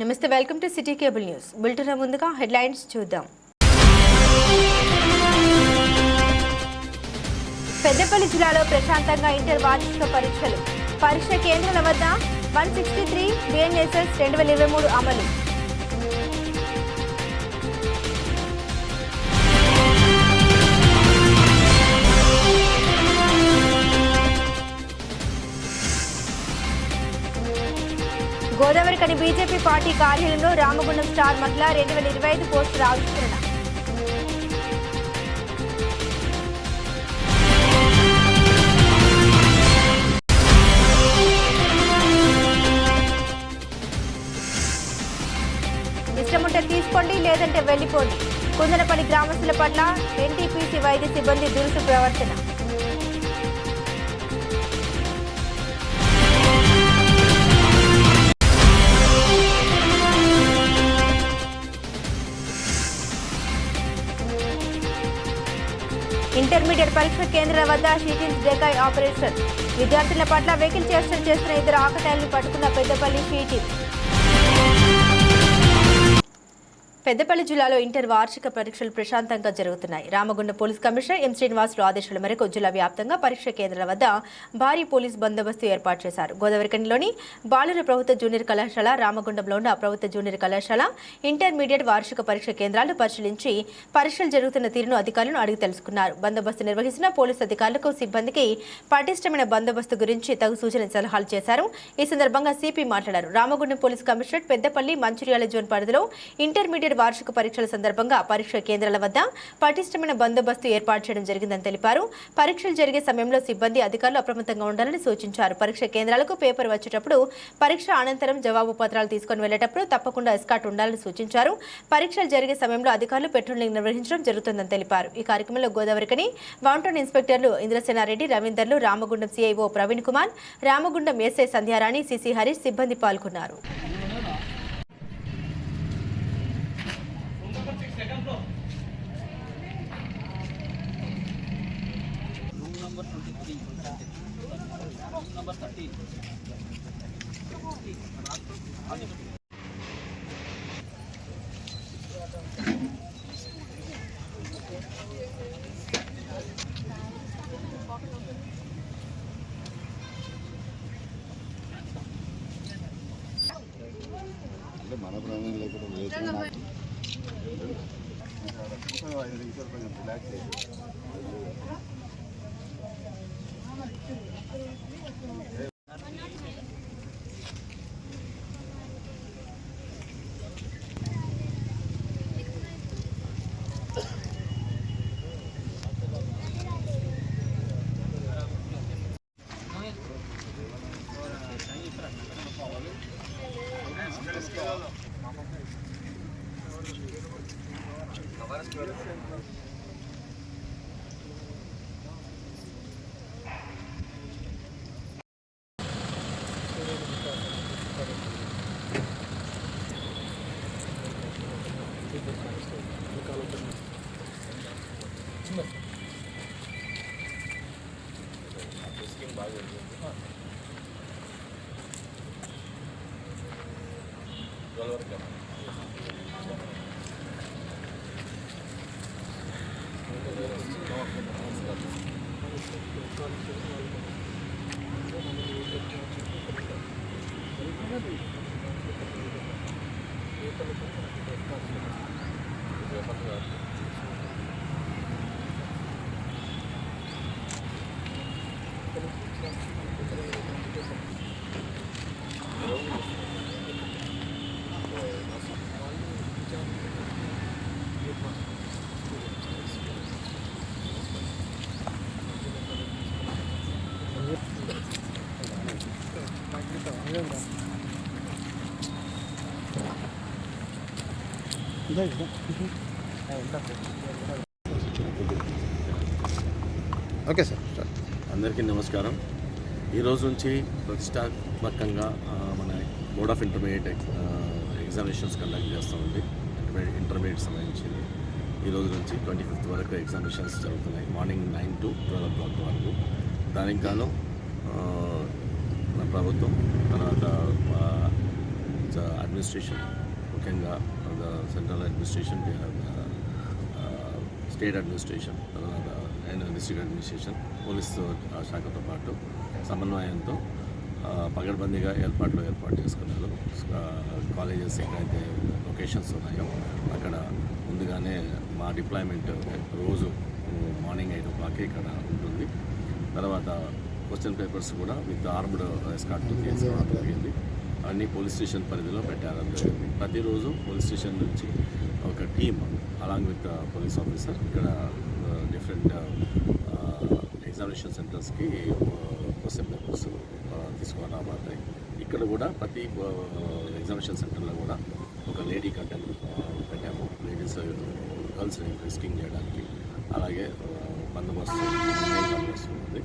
నమస్తే, welcome to city cable news. Bulletin ముందుగా headlines చూద్దాం. పెద్దపల్లి జిల్లాలో ప్రశాంతంగా ఇంటర్ వార్షిక పరీక్షలు. పరీక్ష కేంద్రాల వద్ద 163 బిఎన్ఎస్ఎస్ 2023 అమలు. గోదావరికని బీజేపీ పార్టీ కార్యాలయంలో రామగుండం స్టార్ మహిళ 2025 పోస్టర్ ఆవిష్కరణ. ఇష్టముంటే తీసుకోండి, లేదంటే వెళ్లిపోండి. కుందనపల్లి గ్రామస్తుల పట్ల ఎన్టీపీసీ వైద్య సిబ్బంది దురుసు ప్రవర్తన. ఇంటర్మీడియట్ పరీక్ష కేంద్రాల వద్ద షీటింగ్స్ డెకాయ్ ఆపరేషన్. విద్యార్థుల పట్ల వెహికల్ చేష్టలు చేస్తున్న ఇద్దరు ఆకతాయిలను పట్టుకున్న పెద్దపల్లి షీటింగ్. పెద్దపల్లి జిల్లాలో ఇంటర్ వార్షిక పరీక్షలు ప్రశాంతంగా జరుగుతున్నాయి. రామగుండం పోలీస్ కమిషనర్ ఎం శ్రీనివాసులు ఆదేశాల మేరకు జిల్లా వ్యాప్తంగా పరీక్ష కేంద్రాల వద్ద భారీ పోలీస్ బందోబస్తు ఏర్పాటు చేశారు. గోదావరికనిలోని బాలుర ప్రభుత్వ జూనియర్ కళాశాల, రామగుండంలో ఉన్న ప్రభుత్వ జూనియర్ కళాశాల ఇంటర్మీడియట్ వార్షిక పరీక్ష కేంద్రాలను పరిశీలించి పరీక్షలు జరుగుతున్న తీరును అధికారులను అడిగి తెలుసుకున్నారు. బందోబస్తు నిర్వహిస్తున్న పోలీసు అధికారులకు సిబ్బందికి పటిష్టమైన బందోబస్తు గురించి తగు సూచన సలహాలు చేశారు. ఈ సందర్భంగా సిపి మాట్లాడారు. Ramagundam police commissioner Peddapalli, Mancherial zone పరిధిలో ఇంటర్మీడియట్ వార్షిక పరీక్షల సందర్భంగా పరీక్ష కేంద్రాల వద్ద పటిష్టమైన బందోబస్తు ఏర్పాటు చేయడం జరిగిందని తెలిపారు. పరీక్షలు జరిగే సమయంలో సిబ్బంది, అధికారులు అప్రమత్తంగా ఉండాలని సూచించారు. పరీక్ష కేంద్రాలకు పేపర్ వచ్చేటప్పుడు, పరీక్ష అనంతరం జవాబు పత్రాలు తీసుకుని వెళ్లేటప్పుడు తప్పకుండా ఎస్కాట్ ఉండాలని సూచించారు. పరీక్షలు జరిగే సమయంలో అధికారులు పెట్రోలింగ్ నిర్వహించడం జరుగుతుందని తెలిపారు. ఈ కార్యక్రమంలో గోదావరికని వన్ ఇన్స్పెక్టర్లు ఇంద్రసేనారెడ్డి, రవీందర్లు, Ramagundam CIO Praveen Kumar, Ramagundam SI Sandhyarani, CC Harish సిబ్బంది పాల్గొన్నారు. మన ప్రాణం లేకుండా రిలాక్స్ ఓకే సార్. అందరికీ నమస్కారం. ఈరోజు నుంచి ప్రతిష్టాత్మకంగా మన board of intermediate examinations conduct చేస్తామండి. ఇంటర్మీడియట్ సంబంధించింది ఈరోజు నుంచి 25th వరకు ఎగ్జామినేషన్స్ జరుగుతున్నాయి. మార్నింగ్ 9 to 12 o'clock వరకు. దానికి గాను మన ప్రభుత్వం, తర్వాత అడ్మినిస్ట్రేషన్, ముఖ్యంగా సెంట్రల్ అడ్మినిస్ట్రేషన్, స్టేట్ అడ్మినిస్ట్రేషన్, తర్వాత డిస్ట్రిక్ట్ అడ్మినిస్ట్రేషన్, పోలీసు శాఖతో పాటు సమన్వయంతో పగడ్బందీగా ఏర్పాటు చేసుకున్నారు. కాలేజెస్ ఎక్కడైతే లొకేషన్స్ ఉన్నాయో అక్కడ ముందుగానే మా డిప్లాయ్మెంట్ రోజు మార్నింగ్ 8 o'clock ఇక్కడ ఉంటుంది. తర్వాత క్వశ్చన్ పేపర్స్ కూడా విత్ ఆర్మ్డ్ ఎస్కార్ట్తో తీసుకోవడం జరిగింది. అన్ని పోలీస్ స్టేషన్ పరిధిలో పెట్టడం జరిగింది. ప్రతిరోజు పోలీస్ స్టేషన్ నుంచి ఒక team along with police officer ఇక్కడ డిఫరెంట్ ఎగ్జామినేషన్ సెంటర్స్కి క్వశ్చన్ పేపర్స్ తీసుకొని రాబోతాయి. ఇక్కడ కూడా ప్రతి ఎగ్జామినేషన్ సెంటర్లో కూడా ఒక లేడీ కంటెంట్ పెట్టాము. లేడీస్ గర్ల్స్ రిస్కింగ్ చేయడానికి. అలాగే బందోబస్తు ఉంది.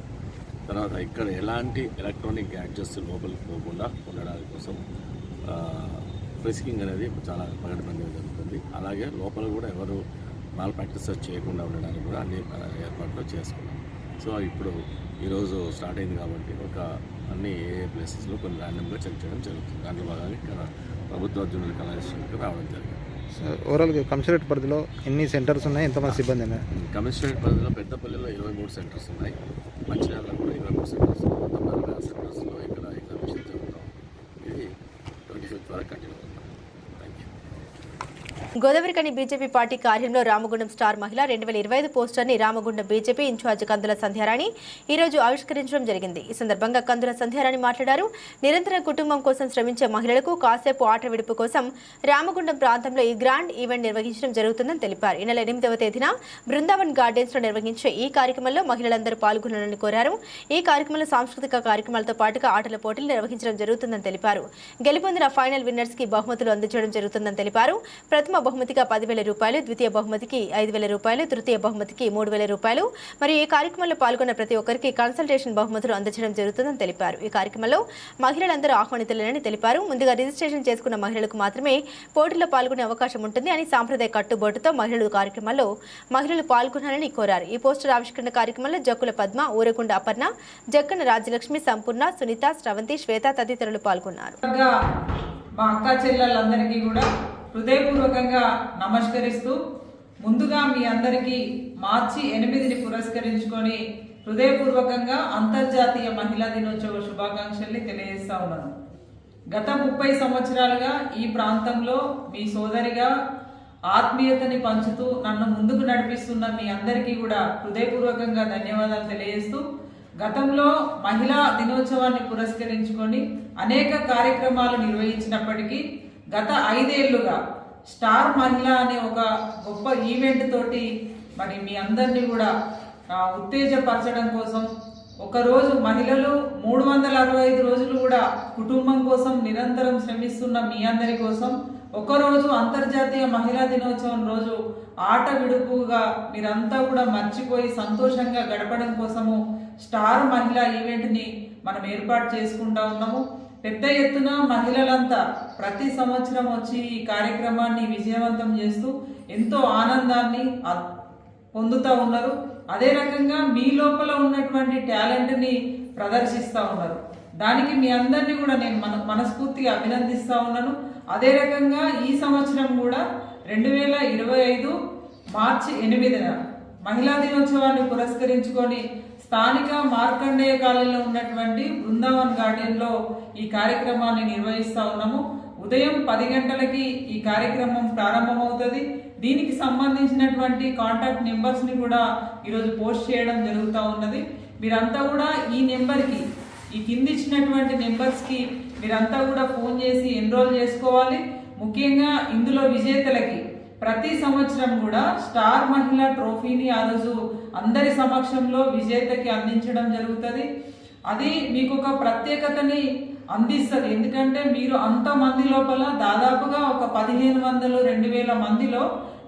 తర్వాత ఇక్కడ ఎలాంటి ఎలక్ట్రానిక్ గ్యాడ్జెట్స్ లోపలికి పోకుండా ఉండడానికి కోసం ఫ్రిస్కింగ్ అనేది చాలా పగడ్బందీగా జరుగుతుంది. అలాగే లోపల కూడా ఎవరు మాల్ ప్రాక్టీస్ చేయకుండా ఉండడానికి కూడా అన్ని ఏర్పాట్లు చేసుకున్నాం. సో ఇప్పుడు ఈరోజు స్టార్ట్ అయింది కాబట్టి అన్ని ప్లేసెస్లో కొన్ని ర్యాండమ్గా చెక్ చేయడం జరుగుతుంది. దాంట్లో భాగంగా ఇక్కడ ప్రభుత్వ జూనియర్ కళాశాలకు రావడం జరిగింది. ఓవరాల్గా కమిషనరేట్ పరిధిలో ఎన్ని సెంటర్స్ ఉన్నాయి, ఎంతమంది సిబ్బంది ఉన్నాయి? కమిషనరేట్ పరిధిలో పెద్దపల్లిలో 23 సెంటర్స్ ఉన్నాయి. మంచిర్యాలలో కూడా 23 సెంటర్స్ ఉన్నాయి. మొత్తం 46 సెంటర్స్లో ఇక్కడ ఎగ్జామినేషన్ జరుగుతాం. ఇది 25th వరకు కంటిన్యూ అవుతాం. గోదావరికని బీజేపీ పార్టీ కార్యంలో రామగుండం స్టార్ మహిళ 2025 పోస్టర్ని రామగుండం బీజేపీ ఇన్ఛార్జ్ కందుల సంధ్యారాణి ఈరోజు ఆవిష్కరించడం జరిగింది. ఈ సందర్భంగా కందుల సంధ్యారాణి మాట్లాడారు. నిరంతరం కుటుంబం కోసం శ్రమించే మహిళలకు కాసేపు ఆట విడుపు కోసం రామగుండం ప్రాంతంలో ఈ గ్రాండ్ ఈవెంట్ నిర్వహించడం జరుగుతుందని తెలిపారు. ఈ నెల 8వ తేదీన బృందావన్ గార్డెన్స్ లో నిర్వహించే ఈ కార్యక్రమంలో మహిళలందరూ పాల్గొనాలని కోరారు. ఈ కార్యక్రమంలో సాంస్కృతిక కార్యక్రమాలతో పాటుగా ఆటల పోటీలు నిర్వహించడం జరుగుతుందని తెలిపారు. గెలుపొందిన ఫైనల్ విన్నర్స్ కి బహుమతులు అందజేయడం జరుగుతుందని తెలిపారు. ప్రథమ బహుమతిగా 10,000 రూపాయలు, ద్వితీయ బహుమతికి 5,000 రూపాయలు, తృతీయ బహుమతికి 3,000 రూపాయలు మరియు ఈ కార్యక్రమంలో పాల్గొన్న ప్రతి ఒక్కరికి కన్సల్టేషన్ బహుమతులు అందజేయడం జరుగుతుందని తెలిపారు. ఈ కార్యక్రమంలో మహిళలందరూ ఆహ్వానితులేనని తెలిపారు. ముందుగా రిజిస్ట్రేషన్ చేసుకున్న మహిళలకు మాత్రమే పోటీలో పాల్గొనే అవకాశం ఉంటుంది అని సాంప్రదాయ కట్టుబాటుతో కార్యక్రమంలో మహిళలు పాల్గొనాలని కోరారు. ఈ పోస్టర్ ఆవిష్కరణ కార్యక్రమంలో జక్కుల పద్మ, ఊరగుండ అపర్ణ, జక్కన రాజ్యలక్ష్మి, సంపూర్ణ, సునీత, శ్రవంతి, శ్వేత తదితరులు పాల్గొన్నారు. మా అక్క చెల్లెళ్ళందరికీ కూడా హృదయపూర్వకంగా నమస్కరిస్తూ ముందుగా మీ అందరికీ మార్చి 8ని పురస్కరించుకొని హృదయపూర్వకంగా అంతర్జాతీయ మహిళా దినోత్సవ శుభాకాంక్షల్ని తెలియజేస్తా ఉన్నాను. గత 30 సంవత్సరాలుగా ఈ ప్రాంతంలో మీ సోదరిగా ఆత్మీయతని పంచుతూ నన్ను ముందుకు నడిపిస్తున్న మీ అందరికీ కూడా హృదయపూర్వకంగా ధన్యవాదాలు తెలియజేస్తూ గతంలో మహిళా దినోత్సవాన్ని పురస్కరించుకొని అనేక కార్యక్రమాలు నిర్వహించినప్పటికీ గత 5 ఏళ్లుగా స్టార్ మహిళ అనే ఒక గొప్ప ఈవెంట్ తోటి మరి మీ అందరినీ కూడా ఉత్తేజపరచడం కోసం ఒకరోజు మహిళలు 365 రోజులు కూడా కుటుంబం కోసం నిరంతరం శ్రమిస్తున్న మీ అందరి కోసం ఒకరోజు అంతర్జాతీయ మహిళా దినోత్సవం రోజు ఆట విడుపుగా మీరంతా కూడా మర్చిపోయి సంతోషంగా గడపడం కోసము స్టార్ మహిళా ఈవెంట్ని మనం ఏర్పాటు చేసుకుంటా ఉన్నాము. పెద్ద ఎత్తున మహిళలంతా ప్రతి సంవత్సరం వచ్చి ఈ కార్యక్రమాన్ని విజయవంతం చేస్తూ ఎంతో ఆనందాన్ని పొందుతూ ఉన్నారు. అదే రకంగా మీ లోపల ఉన్నటువంటి టాలెంట్ని ప్రదర్శిస్తూ ఉన్నారు. దానికి మీ అందరినీ కూడా నేను మనస్ఫూర్తిగా అభినందిస్తూ ఉన్నాను. అదే రకంగా ఈ సంవత్సరం కూడా 2025 మార్చి 8న మహిళా దినోత్సవాన్ని పురస్కరించుకొని స్థానిక మార్కండేయ కాలనీలో ఉన్నటువంటి బృందావన్ గార్డెన్లో ఈ కార్యక్రమాన్ని నిర్వహిస్తూ ఉన్నాము. ఉదయం 10 గంటలకి ఈ కార్యక్రమం ప్రారంభమవుతుంది. దీనికి సంబంధించినటువంటి కాంటాక్ట్ నెంబర్స్ని కూడా ఈరోజు పోస్ట్ చేయడం జరుగుతూ ఉన్నది. మీరంతా కూడా ఈ నెంబర్కి, ఈ కింది ఇచ్చినటువంటి నెంబర్స్కి మీరంతా కూడా ఫోన్ చేసి ఎన్రోల్ చేసుకోవాలి. ముఖ్యంగా ఇందులో విజేతలకి ప్రతి సంవత్సరం కూడా స్టార్ మహిళా ట్రోఫీని ఆ రోజు అందరి సమక్షంలో విజేతకి అందించడం జరుగుతుంది. అది మీకు ఒక ప్రత్యేకతని అందిస్తుంది. ఎందుకంటే మీరు అంతమంది లోపల దాదాపుగా ఒక 1500-2000 మందిలో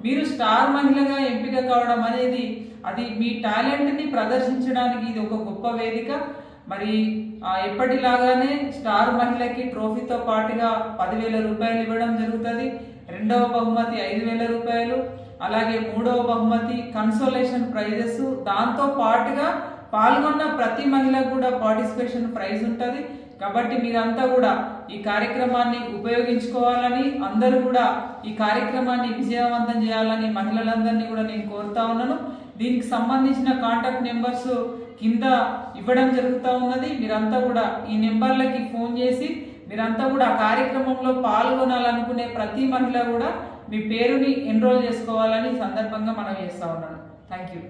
మీరు స్టార్ మహిళగా ఎంపిక కావడం అనేది అది మీ టాలెంట్ని ప్రదర్శించడానికి ఇది ఒక గొప్ప వేదిక. మరి ఎప్పటిలాగానే స్టార్ మహిళకి ట్రోఫీతో పాటుగా 10,000 రూపాయలు ఇవ్వడం జరుగుతుంది. రెండవ బహుమతి 5,000 రూపాయలు, అలాగే మూడవ బహుమతి కన్సోలేషన్ ప్రైజెస్. దాంతో పాటుగా పాల్గొన్న ప్రతి మహిళకు కూడా పార్టిసిపేషన్ ప్రైజ్ ఉంటుంది. కాబట్టి మీరంతా కూడా ఈ కార్యక్రమాన్ని ఉపయోగించుకోవాలని, అందరూ కూడా ఈ కార్యక్రమాన్ని విజయవంతం చేయాలని మహిళలందరినీ కూడా నేను కోరుతా ఉన్నాను. దీనికి సంబంధించిన కాంటాక్ట్ నెంబర్స్ కింద ఇవ్వడం జరుగుతూ ఉన్నది. మీరంతా కూడా ఈ నెంబర్లకి ఫోన్ చేసి మీరంతా కూడా ఆ కార్యక్రమంలో పాల్గొనాలనుకునే ప్రతి మహిళ కూడా మీ పేరుని ఎన్రోల్ చేసుకోవాలని సందర్భంగా మనం చేస్తా ఉన్నాను. Thank you.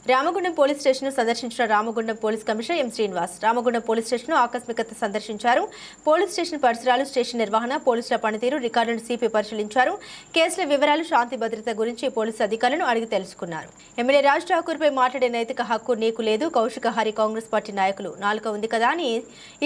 Ramagundam police station సందర్శించిన Ramagundam police commissioner M Srinivas Ramagundam police station ఆకస్మికత సందర్శించారు. పోలీస్ స్టేషన్ పరిసరాలు, స్టేషన్ నిర్వహణ, పోలీసుల పనితీరు, రికార్డులను సిపి పరిశీలించారు. కేసుల వివరాలు, శాంతి భద్రత గురించి పోలీసు అధికారులను అడిగి తెలుసుకున్నారు. ఎమ్మెల్యే రాజ్ ఠాకూర్పై మాట్లాడే నైతిక హక్కు నీకు లేదు. కౌశిక్ హరి కాంగ్రెస్ పార్టీ నాయకులు నాలుక ఉంది కదా అని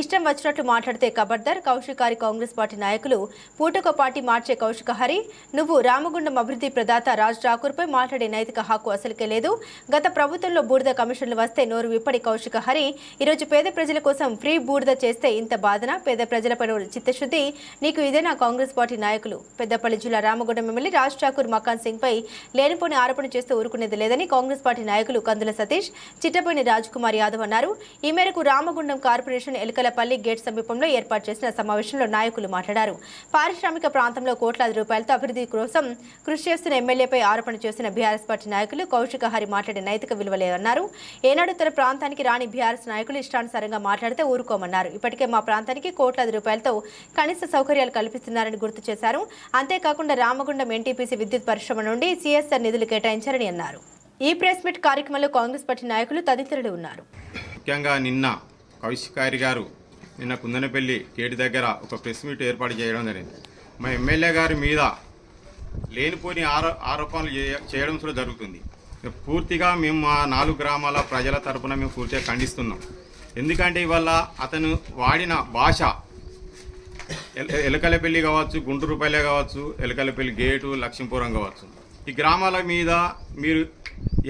ఇష్టం వచ్చినట్లు మాట్లాడితే ఖబర్దార్. కౌశిక్ హరి కాంగ్రెస్ పార్టీ నాయకులు పూటకో పార్టీ మార్చే కౌశిక్ హరి, నువ్వు రామగుండం అభివృద్ధి ప్రదాత రాజ్ ఠాకూర్పై మాట్లాడే నైతిక హక్కు అసలుకే లేదు. గత ప్రభుత్వంలో బూడిద కమిషన్లు వస్తే నోరు విప్పడి కౌశిక్ హరి ఈరోజు పేద ప్రజల కోసం ఫ్రీ బూడిద చేస్తే ఇంత బాధన? పేద ప్రజలపై చిత్తశుద్ధి నీకు ఇదేనా? కాంగ్రెస్ పార్టీ నాయకులు. పెద్దపల్లి జిల్లా రామగుండం ఎమ్మెల్యే రాజ్ ఠాకూర్ మకాన్ సింగ్ పై లేనిపోని ఆరోపణ చేస్తూ ఊరుకునేది లేదని కాంగ్రెస్ పార్టీ నాయకులు కందుల సతీష్, చిట్టపోయిన రాజ్ కుమార్ యాదవ్ అన్నారు. ఈ మేరకు రామగుండం కార్పొరేషన్ ఎలకలపల్లి గేట్ సమీపంలో ఏర్పాటు చేసిన సమావేశంలో నాయకులు మాట్లాడారు. పారిశ్రామిక ప్రాంతంలో కోట్లాది రూపాయలతో అభివృద్ధి కోసం కృషి చేస్తున్న ఎమ్మెల్యేపై ఆరోపణ చేసిన బీఆర్ఎస్ పార్టీ నాయకులు కౌశిక్ హరి మాట్లాడే నైతిక విలువలేదన్నారు. ఏనాడు తన ప్రాంతానికి రాని బీఆర్ఎస్ నాయకులు ఇష్టానుసారంగా మాట్లాడితే ఊరుకోమన్నారు. ఇప్పటికే మా ప్రాంతానికి కోట్లాది రూపాయలతో కనీస సౌకర్యాలు కల్పిస్తున్నారని గుర్తు చేశారు. అంతేకాకుండా రామగుండం ఎన్టీపీసీ విద్యుత్ పరిశ్రమ నుండి సిఎస్ఆర్ నిధులు కేటాయించారని అన్నారు. ఈ ప్రెస్ మీట్ కార్యక్రమంలో కాంగ్రెస్ పార్టీ నాయకులు తదితరులు ఉన్నారు. ముఖ్యంగా నిన్న కౌశిక్ హరి గారు నిన్న కుందనపల్లి గేటు దగ్గర ఒక ప్రెస్ మీట్ ఏర్పాటు చేయడం జరిగింది. మా ఎమ్మెల్యే గారి మీద లేనిపోని ఆరోపణలు చేయడం కూడా జరుగుతుంది. పూర్తిగా మేము మా 4 గ్రామాల ప్రజల తరపున మేము పూర్తిగా ఖండిస్తున్నాం. ఎందుకంటే ఇవాళ అతను వాడిన భాష ఎలకలపల్లి కావచ్చు, గుంటూరుపల్లె కావచ్చు, ఎలకలపల్లి గేటు, లక్ష్మీపురం కావచ్చు, ఈ గ్రామాల మీద మీరు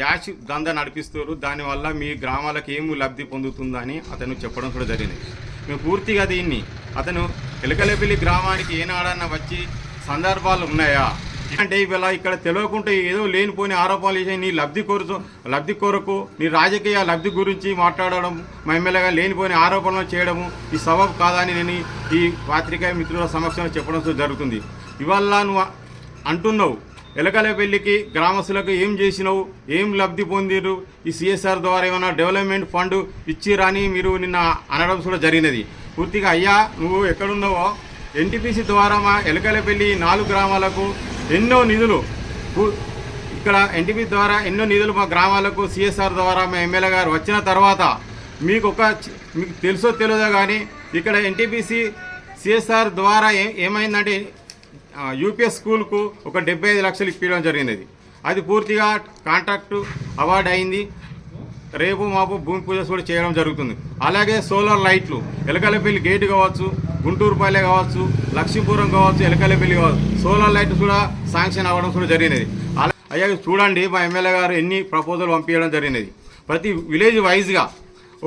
యాష్ దందా నడిపిస్తారు. దానివల్ల మీ గ్రామాలకు ఏమి లబ్ధి పొందుతుందని అతను చెప్పడం కూడా జరిగింది. మేము పూర్తిగా దీన్ని అతను ఎలకలపల్లి గ్రామానికి ఏనాడన్నా వచ్చి సందర్భాలు ఉన్నాయా అంటే ఇవాళ ఇక్కడ తెలియకుంటే ఏదో లేనిపోయిన ఆరోపణలు చేసి నీ లబ్ధి కొరకు నీ రాజకీయ లబ్ధి గురించి మాట్లాడడం, మా ఎమ్మెల్యేగా లేనిపోయిన ఆరోపణలు చేయడము ఈ సబబు కాదని నేను ఈ పాత్రికేయ మిత్రుల సమక్షంలో చెప్పడం జరుగుతుంది. ఇవాళ నువ్వు అంటున్నావు ఎలకలపల్లికి గ్రామస్తులకు ఏం చేసినావు, ఏం లబ్ధి పొందిరు, ఈ సిఎస్ఆర్ ద్వారా ఏమైనా డెవలప్మెంట్ ఫండ్ ఇచ్చిరాని మీరు నిన్న అనడం కూడా జరిగినది. పూర్తిగా అయ్యా నువ్వు ఎక్కడున్నావో ఎన్టీపీసీ ద్వారా మా ఎలకలపల్లి 4 గ్రామాలకు ఎన్నో నిధులు, ఇక్కడ ఎన్టీపీ ద్వారా ఎన్నో నిధులు మా గ్రామాలకు సిఎస్ఆర్ ద్వారా మా ఎమ్మెల్యే గారు వచ్చిన తర్వాత మీకు తెలుసో తెలియదో కానీ ఇక్కడ ఎన్టీపీసీ సిఎస్ఆర్ ద్వారా ఏమైందంటే యూపీఎస్ స్కూల్కు ఒక 75 లక్షలు ఇప్పించడం జరిగినది. అది పూర్తిగా కాంట్రాక్టు అవార్డు అయింది. రేపు మాపు భూమి పూజ కూడా చేయడం జరుగుతుంది. అలాగే సోలార్ లైట్లు ఎలకలపల్లి గేటు కావచ్చు, గుంటూరుపల్లె కావచ్చు, లక్ష్మీపురం కావచ్చు, ఎలకలపల్లి కావచ్చు, సోలార్ లైట్లు కూడా శాంక్షన్ అవ్వడం కూడా జరిగినది. అయ్యా చూడండి మా ఎమ్మెల్యే గారు ఎన్ని ప్రపోజల్ పంపించడం జరిగినది. ప్రతి విలేజ్ వైజ్గా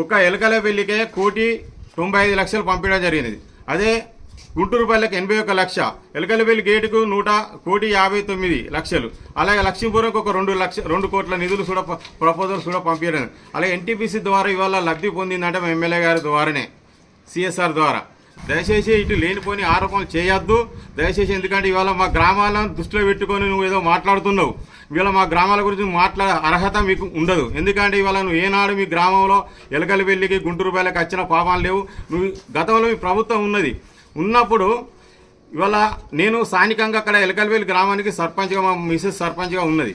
ఒక ఎలకలపల్లికే 1,95,00,000 పంపించడం జరిగినది. అదే గుంటూరుపల్లెకి 81 లక్ష, ఎలకలపల్లి గేటుకు 159,00,000, అలాగే లక్ష్మీపురంకు ఒక 2 కోట్ల నిధులు కూడా ప్రపోజల్స్ కూడా పంపించడం. అలాగే ఎన్టీపీసీ ద్వారా ఇవాళ లబ్ధి పొందిందంటే మా ఎమ్మెల్యే గారి ద్వారానే, సిఎస్ఆర్ ద్వారా. దయచేసి ఇటు లేనిపోని ఆరోపణలు చేయొద్దు దయచేసి. ఎందుకంటే ఇవాళ మా గ్రామాలను దృష్టిలో పెట్టుకొని నువ్వు ఏదో మాట్లాడుతున్నావు. ఇవాళ మా గ్రామాల గురించి మాట్లాడే అర్హత మీకు ఉండదు. ఎందుకంటే ఇవాళ నువ్వు ఏనాడు మీ గ్రామంలో ఎలకలపల్లికి, గుంటూరుపల్లెకి వచ్చిన పాపాలు లేవు. నువ్వు గతంలో మీ ప్రభుత్వం ఉన్నప్పుడు ఇవాళ నేను స్థానికంగా అక్కడ ఎలకలపల్లి గ్రామానికి సర్పంచ్గా, మా మిసెస్ సర్పంచ్గా ఉన్నది.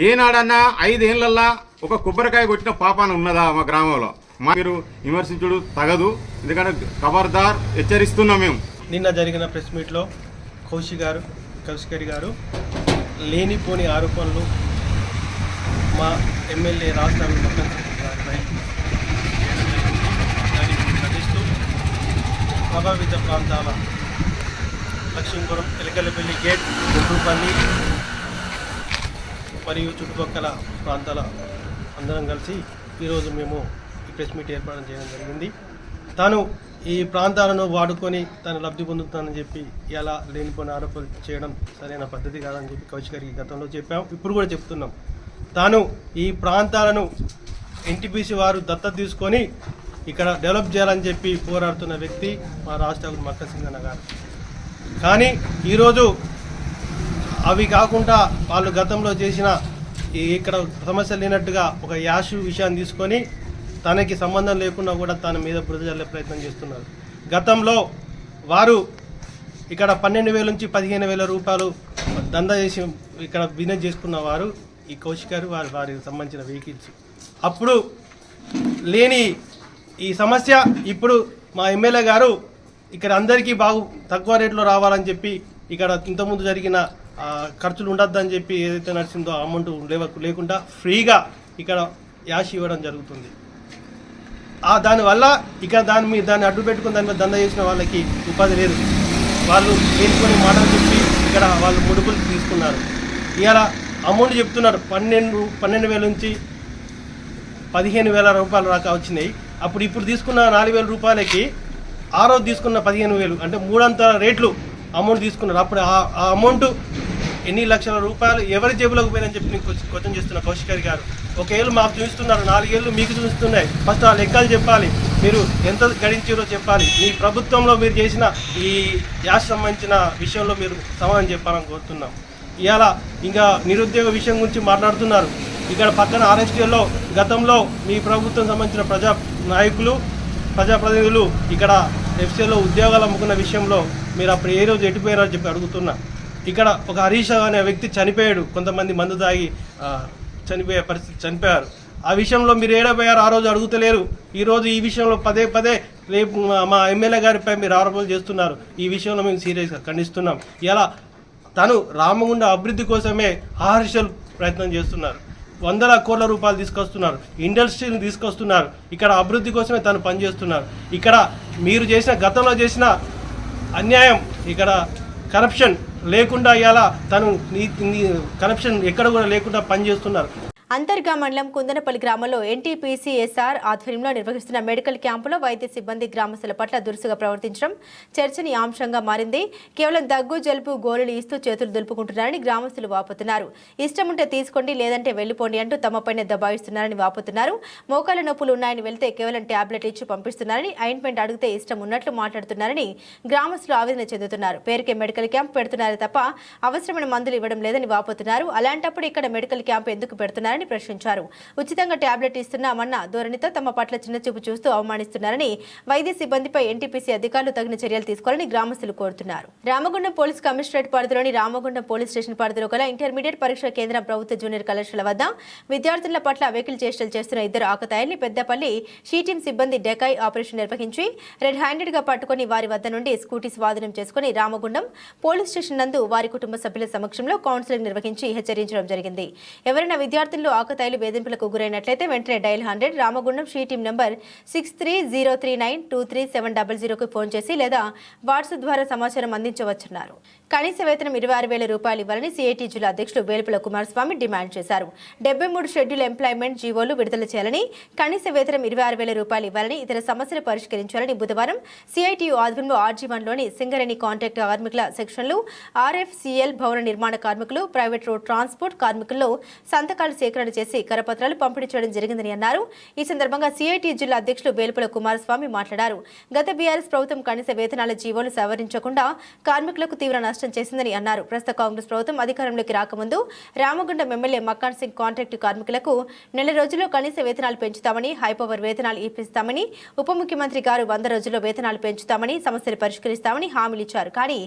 ఏనాడన్నా 5 ఏళ్లల్లా ఒక కొబ్బరికాయ కొట్టిన పాపాన ఉన్నదా మా గ్రామంలో? మీరు విమర్శించుడు తగదు. ఎందుకంటే ఖబర్దార్ హెచ్చరిస్తున్నాం మేము. నిన్న జరిగిన ప్రెస్ మీట్లో కౌశిక్ హరి గారు లేనిపోని ఆరోపణలు మా ఎమ్మెల్యే రాజ్ ఠాకూర్ గారిపై దానికి ఖండిస్తూ ప్రభావిత ప్రాంతాల లక్ష్మీపురం, ఎలకలపల్లి గేట్, గుంటూరుపల్లి మరియు చుట్టుపక్కల ప్రాంతాల అందరం కలిసి ఈరోజు మేము ఈ ప్రెస్ మీట్ ఏర్పాటు చేయడం జరిగింది. తాను ఈ ప్రాంతాలను వాడుకొని తను లబ్ధి పొందుతానని చెప్పి ఇలా లేనిపోయిన ఆరోపణలు చేయడం సరైన పద్ధతి కాదని చెప్పి కౌశిక్ గారికి గతంలో చెప్పాం, ఇప్పుడు కూడా చెప్తున్నాం. తాను ఈ ప్రాంతాలను ఎన్టీపీసీ వారు దత్తత తీసుకొని ఇక్కడ డెవలప్ చేయాలని చెప్పి పోరాడుతున్న వ్యక్తి మా రాష్ట్ర మక్క సింగన్న గారు. కానీ ఈరోజు అవి కాకుండా వాళ్ళు గతంలో చేసిన ఇక్కడ సమస్య లేనట్టుగా ఒక యాషు విషయాన్ని తీసుకొని తనకి సంబంధం లేకుండా కూడా తన మీద బురద జల్లే ప్రయత్నం చేస్తున్నారు. గతంలో వారు ఇక్కడ 12,000 నుంచి 15,000 రూపాయలు దందా చేసి ఇక్కడ బిజినెస్ చేసుకున్న వారు ఈ కౌశిక్ గారు వారికి సంబంధించిన వెహికల్స్. అప్పుడు లేని ఈ సమస్య ఇప్పుడు మా ఎమ్మెల్యే గారు ఇక్కడ అందరికీ తక్కువ రేట్లో రావాలని చెప్పి ఇక్కడ ఇంతకుముందు జరిగిన ఖర్చులు ఉండొద్దని చెప్పి ఏదైతే నడిచిందో అమౌంట్ లేకుండా ఫ్రీగా ఇక్కడ యాష్ ఇవ్వడం జరుగుతుంది. దానివల్ల ఇక్కడ దాన్ని అడ్డు పెట్టుకుని దాని మీద దందా చేసిన వాళ్ళకి ఉపాధి లేదు. వాళ్ళు వేసుకొని మాటలు చెప్పి ఇక్కడ వాళ్ళు ముడుపులు తీసుకున్నారు. ఇవాళ అమౌంట్ చెప్తున్నారు 12,000 నుంచి 15,000 రూపాయలు దాకా వచ్చినాయి. ఇప్పుడు తీసుకున్న 4,000 రూపాయలకి ఆ రోజు తీసుకున్న 15,000 అంటే 3 రేట్లు అమౌంట్ తీసుకున్నారు. అప్పుడు ఆ అమౌంట్ ఎన్ని లక్షల రూపాయలు ఎవరి జేబులోకి పోయిందని చెప్పి నేను క్వశ్చన్ చేస్తున్నా. కౌశిక్ గారు ఒక ఏళ్ళు మాకు చూపిస్తున్నారు, 4 ఏళ్ళు మీకు చూపిస్తున్నాయి. ఫస్ట్ ఆ లెక్కలు చెప్పాలి, మీరు ఎంత గడించారో చెప్పాలి. మీ ప్రభుత్వంలో మీరు చేసిన ఈ యాష్ సంబంధించిన విషయంలో మీరు సమాధానం చెప్పాలని కోరుతున్నాం. ఇవాళ ఇంకా నిరుద్యోగ విషయం గురించి మాట్లాడుతున్నారు. ఇక్కడ పక్కన ఆర్ఎస్టీలో గతంలో మీ ప్రభుత్వం సంబంధించిన ప్రజాప్రతినిధులు ఇక్కడ ఎఫ్సీలో ఉద్యోగాలు అమ్ముకున్న విషయంలో మీరు అప్పుడు ఏ రోజు ఎటుపోయారో చెప్పి అడుగుతున్నా. ఇక్కడ ఒక హరీష్ అనే వ్యక్తి చనిపోయాడు, కొంతమంది మందు తాగి చనిపోయారు. ఆ విషయంలో మీరు ఏడపోయారు ఆ రోజు అడుగుతలేరు. ఈరోజు ఈ విషయంలో పదే రేపు మా ఎమ్మెల్యే గారిపై మీరు ఆరోపణలు చేస్తున్నారు. ఈ విషయంలో మేము సీరియస్గా ఖండిస్తున్నాం. ఇలా తను రామగుండ అభివృద్ధి కోసమే ఆహర్షలు ప్రయత్నం చేస్తున్నారు. 100 కోట్ల రూపాయలు తీసుకొస్తున్నారు, ఇండస్ట్రీని తీసుకొస్తున్నారు. ఇక్కడ అభివృద్ధి కోసమే తను పనిచేస్తున్నారు. ఇక్కడ మీరు గతంలో చేసిన అన్యాయం, ఇక్కడ కరప్షన్ లేకుండా ఇలా తను కరప్షన్ ఎక్కడ కూడా లేకుండా పనిచేస్తున్నారు. అంతర్గా మండలం కుందనపల్లి గ్రామంలో ఎన్టీపీసీఎస్ఆర్ ఆధ్వర్యంలో నిర్వహిస్తున్న మెడికల్ క్యాంపులో వైద్య సిబ్బంది గ్రామస్తుల పట్ల దురుసుగా ప్రవర్తించడం చర్చనీయాంశంగా మారింది. కేవలం దగ్గు, జలుబు గోళీలు ఇస్తూ చేతులు దులుపుకుంటున్నారని గ్రామస్తులు వాపోతున్నారు. ఇష్టముంటే తీసుకోండి, లేదంటే వెళ్లిపోండి అంటూ తమపైనే దబాయిస్తున్నారని వాపోతున్నారు. మోకాల నొప్పులు ఉన్నాయని వెళ్తే కేవలం టాబ్లెట్ ఇచ్చి పంపిస్తున్నారని, అయింట్మెంట్ అడిగితే ఇష్టం ఉన్నట్లు మాట్లాడుతున్నారని గ్రామస్తులు ఆవేదన చెందుతున్నారు. పేరుకే మెడికల్ క్యాంప్ పెడుతున్నారే తప్ప అవసరమైన మందులు ఇవ్వడం లేదని వాపోతున్నారు. అలాంటప్పుడు ఇక్కడ మెడికల్ క్యాంప్ ఎందుకు పెడుతున్నారు ప్రశ్నించారు. ఉచితంగా టాబ్లెట్ ఇస్తున్నామన్న ధోరణితో తమ పట్ల చిన్నచూపు చూస్తూ అవమానిస్తున్నారని, వైద్య సిబ్బందిపై ఎన్టీపీసీ అధికారులు తగిన చర్యలు తీసుకోవాలని గ్రామస్తులు కోరుతున్నారు. రామగుండం పోలీస్ కమిషనరేట్ పరిధిలోని రామగుండం పోలీస్ స్టేషన్ పరిధిలో గల ఇంటర్మీడియట్ పరీక్ష కేంద్రం ప్రభుత్వ జూనియర్ కళాశాల వద్ద విద్యార్థుల పట్ల వెకిల్ చేష్టలు చేస్తున్న 2 ఆకతాయిల్ని పెద్దపల్లి షీటీం సిబ్బంది డెకాయ్ ఆపరేషన్ నిర్వహించి రెడ్ హ్యాండెడ్ గా పట్టుకుని వారి వద్ద నుండి స్కూటీ స్వాధీనం చేసుకుని రామగుండం పోలీస్ స్టేషన్ నందు వారి కుటుంబ సభ్యుల సమక్షంలో కౌన్సిలింగ్ నిర్వహించి హెచ్చరించడం జరిగింది. ఎవరైనా విద్యార్థులు ఆకతాయిలు వేధింపులకు గురైనట్లయితే వెంటనే డయల్ 100 రామగుండం షీటీం నంబర్ 6303923700కు ఫోన్ చేసి లేదా వాట్సాప్ ద్వారా సమాచారం అందించవచ్చున్నారు. కనీస వేతనం 26,000 రూపాయలు ఇవ్వాలని సిఐటి జిల్లా అధ్యక్షుడు వేలుపుల కుమారస్వామి డిమాండ్ చేశారు. 73 షెడ్యూల్ ఎంప్లాయ్మెంట్ జీవోలు విడుదల చేయాలని, కనీస వేతనం 26,000 రూపాయలు ఇవ్వాలని, ఇతర సమస్యలు పరిష్కరించాలని బుధవారం సిఐటియు ఆధ్వర్యంలో RG1లోని సింగరేణి కాంట్రాక్ట్ కార్మికుల సెక్షన్లు, RFCL భవన నిర్మాణ కార్మికులు, ప్రైవేట్ రోడ్ ట్రాన్స్పోర్ట్ కార్మికుల్లో సంతకాలు సేకరణ చేసి కరపత్రాలు పంపిణీ చేయడం జరిగిందని అన్నారు. ఈ సందర్భంగా సిఐటి జిల్లా అధ్యక్షులు వేలుపుల కుమారస్వామి మాట్లాడారు. గత బీఆర్ఎస్ ప్రభుత్వం కనీస వేతనాల జీవోలు సవరించకుండా కార్మికులకు తీవ్ర నష్టం చేసిందని అన్నారు. ప్రస్తుత కాంగ్రెస్ ప్రభుత్వం అధికారంలోకి రాకముందు రామగుండం ఎమ్మెల్యే మక్కాన్ సింగ్ కాంట్రాక్టు కార్మికులకు నెల రోజుల్లో కనీస వేతనాలు పెంచుతామని, హైపవర్ వేతనాలు ఇప్పిస్తామని, ఉప ముఖ్యమంత్రి గారు 100 రోజుల్లో వేతనాలు పెంచుతామని, సమస్యలు పరిష్కరిస్తామని హామీలు ఇచ్చారు. కానీ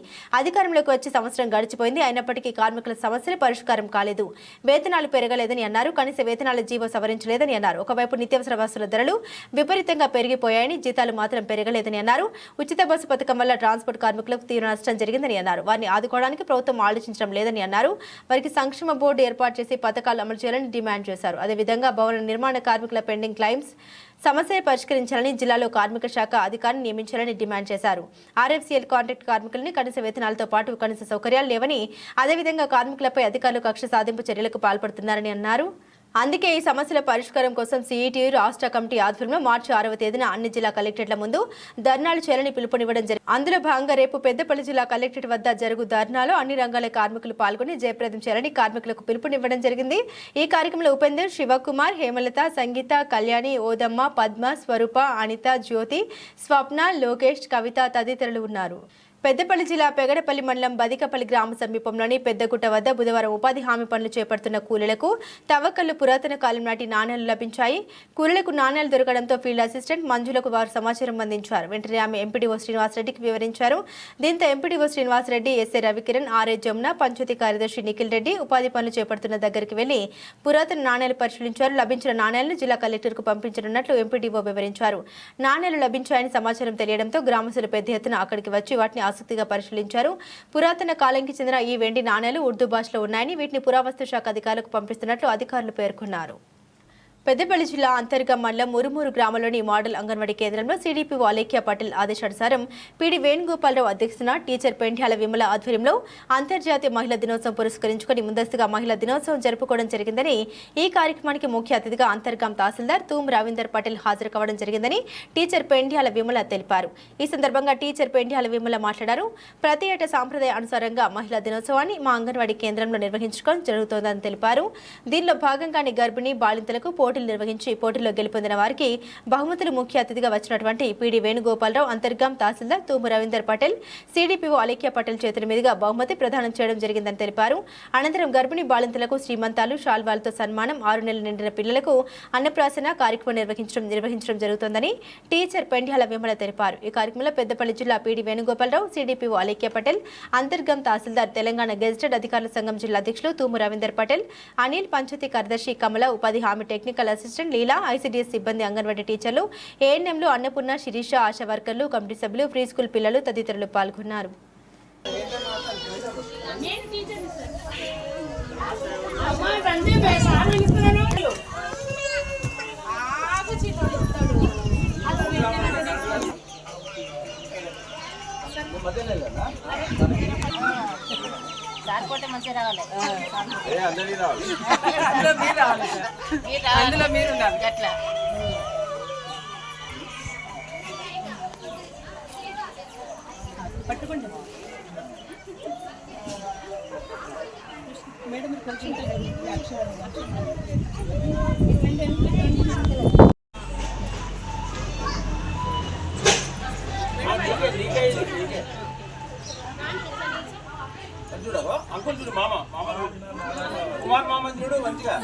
అధికారంలోకి వచ్చి సంవత్సరం గడిచిపోయింది. అయినప్పటికీ కార్మికుల సమస్యలు పరిష్కారం కాలేదు. వేతనాలు పెరగలేదని అన్నారు. కనీస వేతనాల జీవో సవరించలేదని అన్నారు. ఒకవైపు నిత్యావసర వస్తువుల ధరలు విపరీతంగా పెరిగిపోయాయని, జీతాలు మాత్రం పెరగలేదని అన్నారు. ఉచిత బస్సు పథకం వల్ల ట్రాన్స్పోర్ట్ కార్మికులకు తీవ్ర నష్టం జరిగిందని అన్నారు. వారిని ఆదుకోవడానికి ప్రభుత్వం ఆలోచించడం లేదని అన్నారు. వారికి సంక్షేమ బోర్డు ఏర్పాటు చేసి పథకాలు అమలు చేయాలని డిమాండ్ చేశారు. అదేవిధంగా భవన నిర్మాణ కార్మికుల పెండింగ్ క్లైమ్స్ సమస్యలు పరిష్కరించాలని, జిల్లాలో కార్మిక శాఖ అధికారిని నియమించాలని డిమాండ్ చేశారు. RFCL కాంట్రాక్ట్ కార్మికులని కనీస వేతనాలతో పాటు కనీస సౌకర్యాలు లేవని, అదేవిధంగా కార్మికులపై అధికారులు కక్ష సాధింపు చర్యలకు పాల్పడుతున్నారని అన్నారు. అందుకే ఈ సమస్యల పరిష్కారం కోసం సిఐటియు రాష్ట్ర కమిటీ ఆధ్వర్యంలో మార్చి 6వ తేదీన అన్ని జిల్లా కలెక్టరేట్ల ముందు ధర్నాలు చేయాలని పిలుపునివ్వడం జరిగింది. అందులో భాగంగా రేపు పెద్దపల్లి జిల్లా కలెక్టరేట్ వద్ద జరుగు ధర్నాలో అన్ని రంగాల కార్మికులు పాల్గొని జయప్రదం చేయాలని కార్మికులకు పిలుపునివ్వడం జరిగింది. ఈ కార్యక్రమంలో ఉపేందర్, శివకుమార్, హేమలత, సంగీత, కళ్యాణి, ఓదమ్మ, పద్మ, స్వరూప, అనిత, జ్యోతి, స్వప్న, లోకేష్, కవిత తదితరులు ఉన్నారు. పెద్దపల్లి జిల్లా పెగడపల్లి మండలం బదికపల్లి గ్రామ సమీపంలోని పెద్దగుట్ట వద్ద బుధవారం ఉపాధి హామీ పనులు చేపడుతున్న కూలీలకు తవ్వకల్లో పురాతన కాలం నాటి నాణేలు లభించాయి. కూలీలకు నాణేలు దొరకడంతో ఫీల్డ్ అసిస్టెంట్ మంజులకు వారు సమాచారం అందించారు. వెంటనే ఆమె ఎంపీడీఓ శ్రీనివాసరెడ్డికి వివరించారు. దీంతో MPDO Srinivasa Reddy, SA Ravikiran, RA Jamuna, panchayat కార్యదర్శి నిఖిల్ రెడ్డి ఉపాధి పనులు చేపడుతున్న దగ్గరికి వెళ్లి పురాతన నాణేలు పరిశీలించారు. లభించిన నాణేలను జిల్లా కలెక్టర్కు పంపించనున్నట్లు ఎంపీడీఓ వివరించారు. నాణేలు లభించాయని సమాచారం తెలియడంతో గ్రామస్తులు పెద్ద ఎత్తున అక్కడికి వచ్చి వాటిని ఆసక్తిగా పరిశీలించారు. పురాతన కాలంకి చెందిన ఈ వెండి నాణేలు ఉర్దూ భాషలో ఉన్నాయని వీటిని పురావస్తు శాఖ అధికారులకు పంపిస్తున్నట్లు అధికారులు పేర్కొన్నారు. పెద్దపల్లి జిల్లా అంతర్గా మండలం మురుమూరు గ్రామంలోని మోడల్ అంగన్వాడీ కేంద్రంలో సిడిపిఓ అలేఖ్య పటేల్ ఆదేశానుసారం పీడి వేణుగోపాలరావు అధ్యక్షతన టీచర్ పెండ్యాల విమల ఆధ్వర్యంలో అంతర్జాతీయ మహిళా దినోత్సవం పురస్కరించుకుని ముందస్తుగా మహిళా దినోత్సవం జరుపుకోవడం జరిగిందని, ఈ కార్యక్రమానికి ముఖ్య అతిథిగా అంతర్గాం తహసీల్దార్ తూమ్ రవీందర్ పటేల్ హాజరు కావడం జరిగిందని టీచర్ పెండ్యాల విమల తెలిపారు. ఈ సందర్భంగా టీచర్ పెండ్యాల విమల మాట్లాడారు. ప్రతి ఏటా సాంప్రదాయ అనుసారంగా మహిళా దినోత్సవాన్ని మా అంగన్వాడీ కేంద్రంలో నిర్వహించుకోవడం జరుగుతోందని తెలిపారు. దీనిలో భాగంగానే గర్భిణీ బాలింతలకు పోటీలు నిర్వహించి పోటీలో గెలుపొందిన వారికి బహుమతులు ముఖ్య అతిథిగా వచ్చినటువంటి పీడి వేణుగోపాలరావు, అంతర్గాం తహసీల్దార్ తూము రవీందర్ పటేల్, సిడిపిఓ అలేఖ్య పటేల్ చేతుల మీదుగా బహుమతి ప్రదానం చేయడం జరిగిందని తెలిపారు. అనంతరం గర్భిణీ బాలింతలకు శ్రీమంతాలు, షాల్వాలతో సన్మానం, 6 నెలలు నిండిన పిల్లలకు అన్నప్రాసన కార్యక్రమం నిర్వహించడం జరుగుతోందని టీచర్ పెండ్యాల విమల తెలిపారు. ఈ కార్యక్రమంలో పెద్దపల్లి జిల్లా పీడి వేణుగోపాలరావు, సిడిపిఓ అలేఖ్య పటేల్, అంతర్గాం తహసీల్దార్, తెలంగాణ గెజిటెడ్ అధికారుల సంఘం జిల్లా అధ్యక్షులు తూము రవీందర్ పటేల్, అనిల్, పంచాయతీ కార్యదర్శి కమల, ఉపాధి హామీ టెక్నికల్ అసిస్టెంట్ లీలా, ఐసీడీఎస్ సిబ్బంది, అంగన్వాడీ టీచర్లు, ఏఎన్ఎంలు, అన్నపూర్ణ, శిరీష, ఆశా వర్కర్లు, కమిటీ సభ్యులు, ప్రీ స్కూల్ పిల్లలు తదితరులు పాల్గొన్నారు. అందులో మీరు అట్లా పట్టుకోండి మేడం. చూడవా అంకుల్ చూడు, మామ కుమార్ మామ చూడు మంచిగా.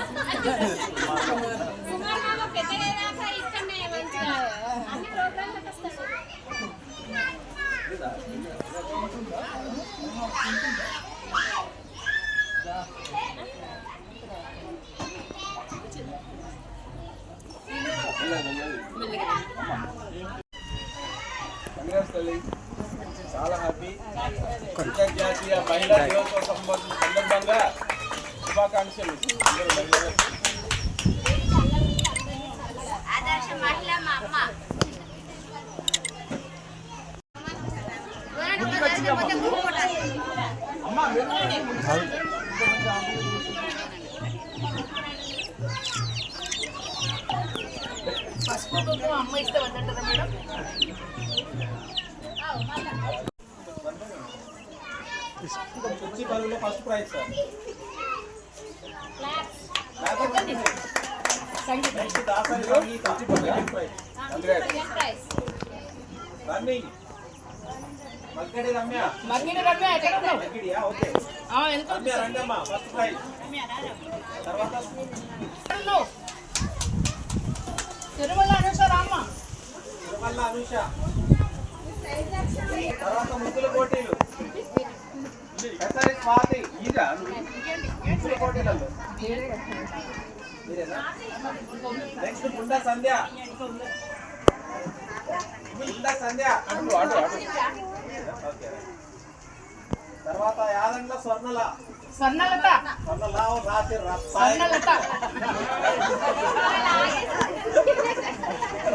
చాలా హ్యాపీ. అంతర్జాతీయ మహిళా దినోత్సవం సందర్భంగా శుభాకాంక్షలు. అమ్మ ఇస్తే వద్దంటారా మేడం? కుర్చీ బదులు first prize sir. Next Dasari second prize. Running Malkadi Ramya. మల్కడియా okay. Ramya Rangamma first prize. తర్వాత తిరుమల అనుష రామ్మ. తిరుమల అనుష. తర్వాత ముగ్గుల పోటీలు. స్వాతి ఇదా ముగ్గుల పోటీలలో నెక్స్ట్ గుండా సంధ్య. గుండా సంధ్య అటు అటు అటు. తర్వాత యాదండ్ల స్వర్ణల. స్వర్ణలత. స్వర్ణల రాసి స్వర్ణలత.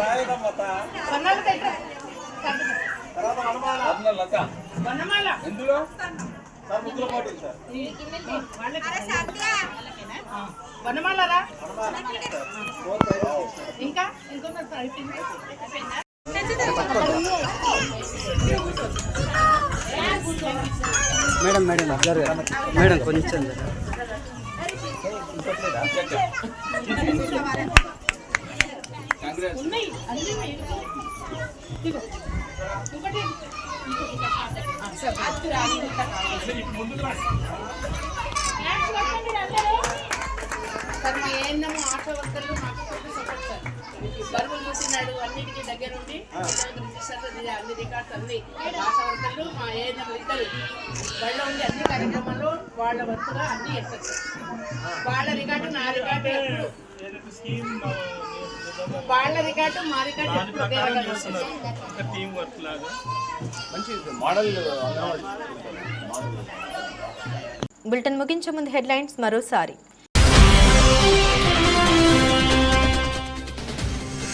రాయదమ్మత. స్వర్ణలత. తర్వాత వనమాల. వనమాల. ఎందులో మేడం మేడం మేడం కొంచెం సార్ మా ఏందమ్మో ఆటో వర్కర్లు మాకు సపోర్ట్ సార్ బరువులు చూసినాడు అన్నిటికీ దగ్గరుండి అన్ని రికార్డ్స్ అన్ని ఆశా వర్కర్లు మా ఏందమ్మో ఇద్దరు బళ్ళో ఉండి అన్ని కార్యక్రమాల్లో వాళ్ళ వర్క్గా అన్ని చేస్తారు సార్ వాళ్ళ రికార్డు నా రికార్డు ఎప్పుడు వాళ్ళ రికార్డు మా రికార్డు ఎప్పుడు ఒకే రకంగా వస్తుంది. టీం వర్క్ లాగా బులెటిన్ ముగించే ముందు హెడ్లైన్స్ మరోసారి.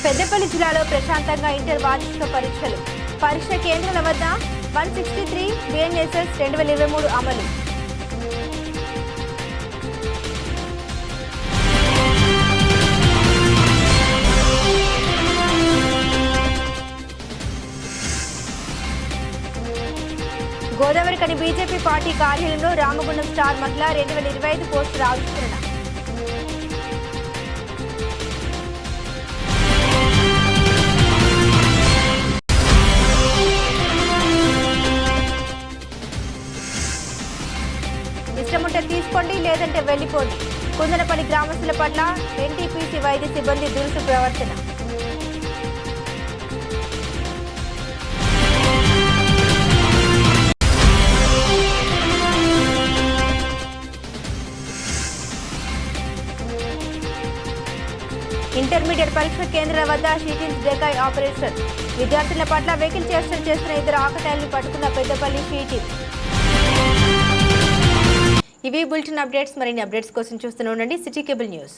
పెద్దపల్లి జిల్లాలో ప్రశాంతంగా ఇంటర్ వార్షిక పరీక్షలు. పరీక్ష కేంద్రాల వద్ద 163 BNSS 2023 అమలు. గోదావరికని బీజేపీ పార్టీ కార్యాలయంలో రామగుండం స్టార్ మహిళ 2025 పోస్టర్ ఆవిష్కరణ. ఇష్టముంటే తీసుకోండి, లేదంటే వెళ్లిపోండి. కుందనపల్లి గ్రామస్తుల పట్ల ఎన్టీపీసీ వైద్య సిబ్బంది దురుసు ప్రవర్తన. ఇంటర్మీడియట్ పరీక్ష కేంద్రాల వద్ద షీటింగ్స్ డెకాయ్ ఆపరేషన్. విద్యార్థుల పట్ల వెహికల్ చేష్టలు చేస్తున్న ఇద్దరు ఆకతాయిలను పట్టుకున్న పెద్దపల్లి షీటింగ్. ఇవి బులెటిన్ అప్డేట్స్. మరిన్ని అప్డేట్స్ కోసం చూస్తూనే ఉండండి సిటీ కేబుల్ న్యూస్.